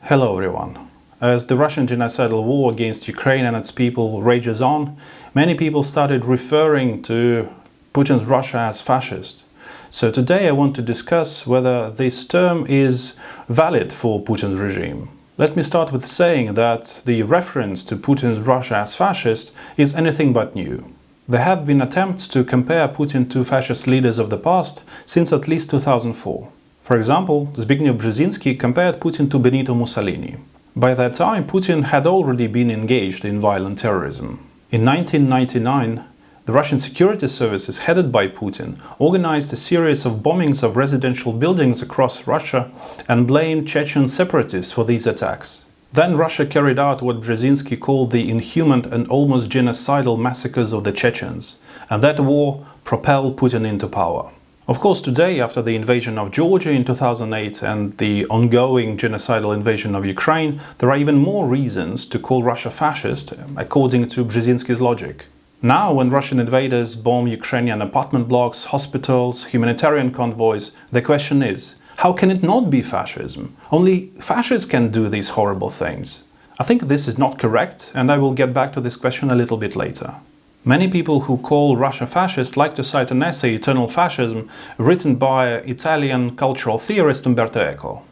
Hello everyone. As the Russian genocidal war against Ukraine and its people rages on, many people started referring to Putin's Russia as fascist. So today I want to discuss whether this term is valid for Putin's regime. Let me start with saying that the reference to Putin's Russia as fascist is anything but new. There have been attempts to compare Putin to fascist leaders of the past since at least 2004. For example, Zbigniew Brzezinski compared Putin to Benito Mussolini. By that time, Putin had already been engaged in violent terrorism. In 1999, the Russian security services, headed by Putin, organized a series of bombings of residential buildings across Russia and blamed Chechen separatists for these attacks. Then Russia carried out what Brzezinski called the inhuman and almost genocidal massacres of the Chechens, and that war propelled Putin into power. Of course, today, after the invasion of Georgia in 2008 and the ongoing genocidal invasion of Ukraine, there are even more reasons to call Russia fascist, according to Brzezinski's logic. Now, when Russian invaders bomb Ukrainian apartment blocks, hospitals, humanitarian convoys, the question is, how can it not be fascism? Only fascists can do these horrible things. I think this is not correct, and I will get back to this question a little bit later. Many people who call Russia fascist like to cite an essay, Eternal Fascism, written by Italian cultural theorist Umberto Eco.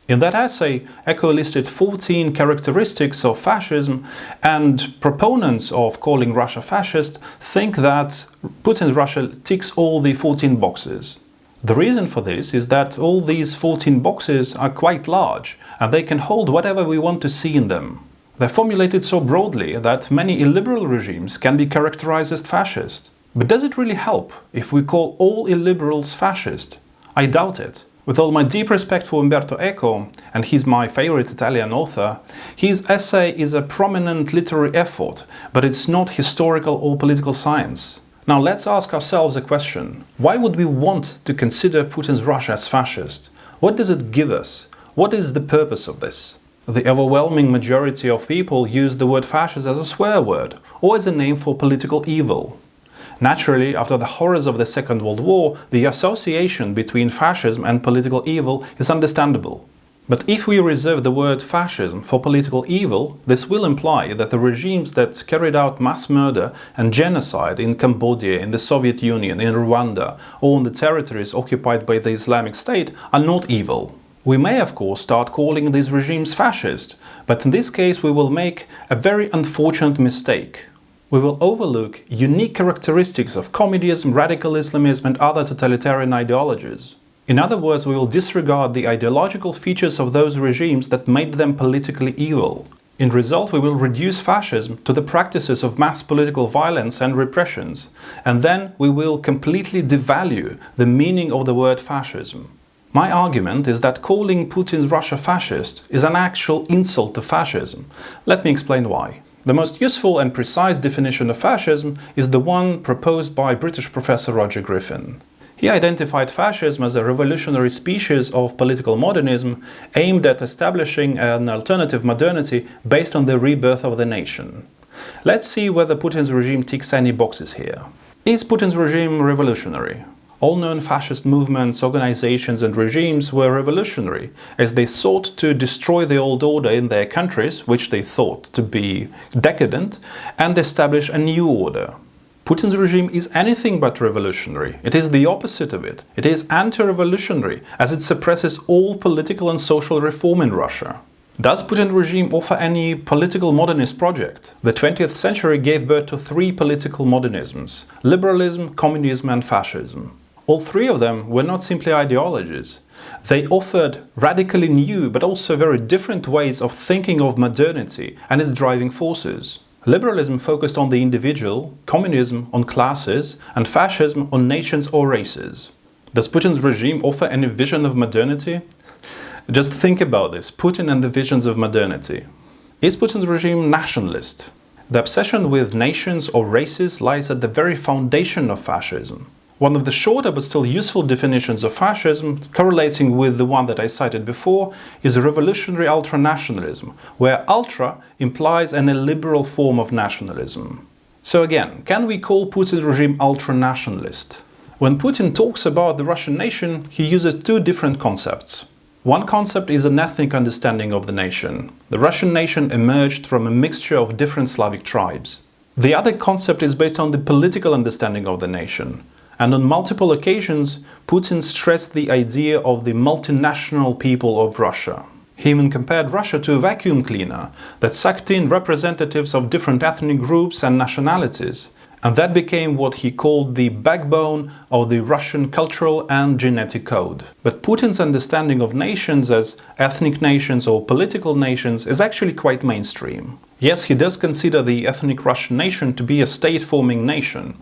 In that essay, Eco listed 14 characteristics of fascism, and proponents of calling Russia fascist think that Putin's Russia ticks all the 14 boxes. The reason for this is that all these 14 boxes are quite large, and they can hold whatever we want to see in them. They're formulated so broadly that many illiberal regimes can be characterized as fascist. But does it really help if we call all illiberals fascist? I doubt it. With all my deep respect for Umberto Eco, and he's my favorite Italian author, his essay is a prominent literary effort, but it's not historical or political science. Now let's ask ourselves a question. Why would we want to consider Putin's Russia as fascist? What does it give us? What is the purpose of this? The overwhelming majority of people use the word fascist as a swear word, or as a name for political evil. Naturally, after the horrors of the Second World War, the association between fascism and political evil is understandable. But if we reserve the word fascism for political evil, this will imply that the regimes that carried out mass murder and genocide in Cambodia, in the Soviet Union, in Rwanda, or in the territories occupied by the Islamic State are not evil. We may, of course, start calling these regimes fascist, but in this case we will make a very unfortunate mistake. We will overlook unique characteristics of communism, radical Islamism and other totalitarian ideologies. In other words, we will disregard the ideological features of those regimes that made them politically evil. In result, we will reduce fascism to the practices of mass political violence and repressions, and then we will completely devalue the meaning of the word fascism. My argument is that calling Putin's Russia fascist is an actual insult to fascism. Let me explain why. The most useful and precise definition of fascism is the one proposed by British professor Roger Griffin. He identified fascism as a revolutionary species of political modernism aimed at establishing an alternative modernity based on the rebirth of the nation. Let's see whether Putin's regime ticks any boxes here. Is Putin's regime revolutionary? All known fascist movements, organizations and regimes were revolutionary, as they sought to destroy the old order in their countries, which they thought to be decadent, and establish a new order. Putin's regime is anything but revolutionary. It is the opposite of it. It is anti-revolutionary, as it suppresses all political and social reform in Russia. Does Putin's regime offer any political modernist project? The 20th century gave birth to three political modernisms: liberalism, communism and fascism. All three of them were not simply ideologies. They offered radically new but also very different ways of thinking of modernity and its driving forces. Liberalism focused on the individual, communism on classes, and fascism on nations or races. Does Putin's regime offer any vision of modernity? Just think about this, Putin and the visions of modernity. Is Putin's regime nationalist? The obsession with nations or races lies at the very foundation of fascism. One of the shorter but still useful definitions of fascism, correlating with the one that I cited before, is revolutionary ultranationalism, where ultra implies an illiberal form of nationalism. So again, can we call Putin's regime ultranationalist? When Putin talks about the Russian nation, he uses two different concepts. One concept is an ethnic understanding of the nation. The Russian nation emerged from a mixture of different Slavic tribes. The other concept is based on the political understanding of the nation. And on multiple occasions, Putin stressed the idea of the multinational people of Russia. He even compared Russia to a vacuum cleaner that sucked in representatives of different ethnic groups and nationalities, and that became what he called the backbone of the Russian cultural and genetic code. But Putin's understanding of nations as ethnic nations or political nations is actually quite mainstream. Yes, he does consider the ethnic Russian nation to be a state-forming nation,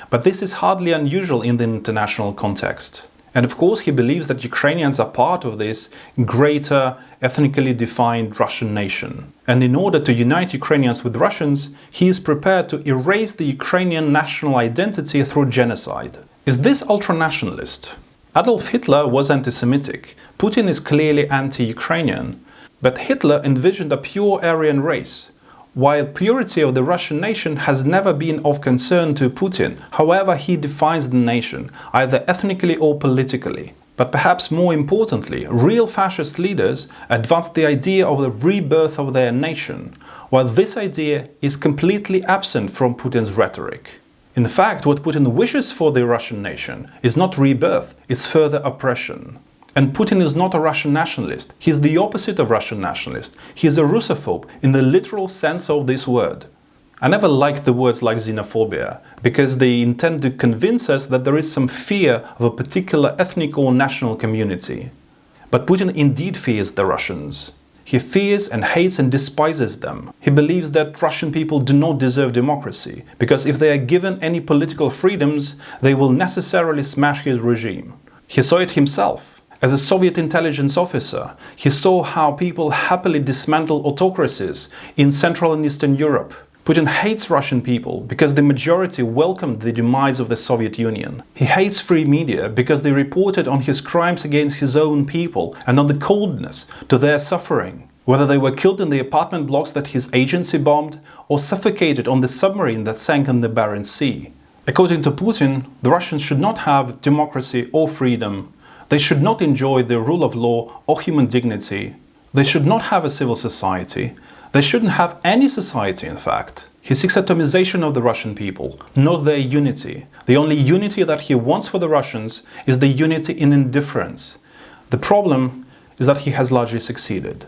but this is hardly unusual in the international context. And of course, he believes that Ukrainians are part of this greater, ethnically defined Russian nation. And in order to unite Ukrainians with Russians, he is prepared to erase the Ukrainian national identity through genocide. Is this ultranationalist? Adolf Hitler was anti-Semitic. Putin is clearly anti-Ukrainian. But Hitler envisioned a pure Aryan race, while purity of the Russian nation has never been of concern to Putin, however he defines the nation, either ethnically or politically. But perhaps more importantly, real fascist leaders advanced the idea of the rebirth of their nation, while this idea is completely absent from Putin's rhetoric. In fact, what Putin wishes for the Russian nation is not rebirth, it's further oppression. And Putin is not a Russian nationalist. He is the opposite of Russian nationalist. He is a Russophobe in the literal sense of this word. I never liked the words like xenophobia, because they intend to convince us that there is some fear of a particular ethnic or national community. But Putin indeed fears the Russians. He fears and hates and despises them. He believes that Russian people do not deserve democracy, because if they are given any political freedoms, they will necessarily smash his regime. He saw it himself. As a Soviet intelligence officer, he saw how people happily dismantle autocracies in Central and Eastern Europe. Putin hates Russian people because the majority welcomed the demise of the Soviet Union. He hates free media because they reported on his crimes against his own people and on the coldness to their suffering, whether they were killed in the apartment blocks that his agency bombed or suffocated on the submarine that sank in the Barents Sea. According to Putin, the Russians should not have democracy or freedom. They should not enjoy the rule of law or human dignity. They should not have a civil society. They shouldn't have any society, in fact. He seeks atomization of the Russian people, not their unity. The only unity that he wants for the Russians is the unity in indifference. The problem is that he has largely succeeded.